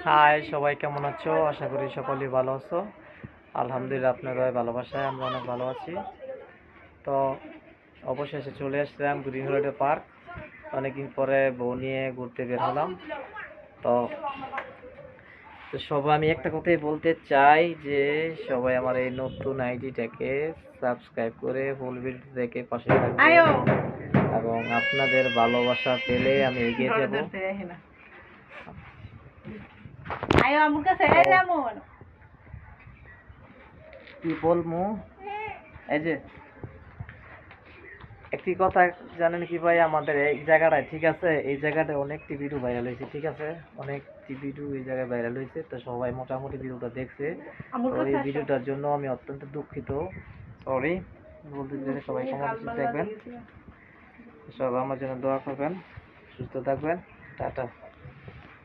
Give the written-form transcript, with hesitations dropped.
High, সবাই কেমন আছো? আশা করি সকলেই ভালো আছো। আলহামদুলিল্লাহ, আপনাদের ভালোবাসায় আমরা অনেক ভালো আছি। তো অবশেষে চলে আসলাম গ্রিন রোডে পার্ক। অনেকদিন পরে বউ নিয়ে ঘুরতে বের হলাম। তো সবাই আমি একটা কথাই বলতে চাই যে সবাই আমার এই নতুন আইডিটাকে সাবস্ক্রাইব করে ফুল ভিডিও দেখে পাশে থাকবেন এবং আপনাদের ভালোবাসা পেলে আমি এগিয়ে যাব। কি বলবো, এই যে একটি কথা জানেন কি ভাই, আমাদের এই জায়গাটায়, ঠিক আছে, এই জায়গাটায় অনেকটি ভিডিও ভাইরাল হয়েছে, ঠিক আছে, অনেকটি ভিডিও এই জায়গায় ভাইরাল হয়েছে। তো সবাই মোটামুটি ভিডিওটা দেখছে। তো এই ভিডিওটার জন্য আমি অত্যন্ত দুঃখিত, সরি বলতে চাই। সবাই ক্ষমা দেখবেন, সবাই আমার জন্য দোয়া করবেন, সুস্থ থাকবেন, টাটা।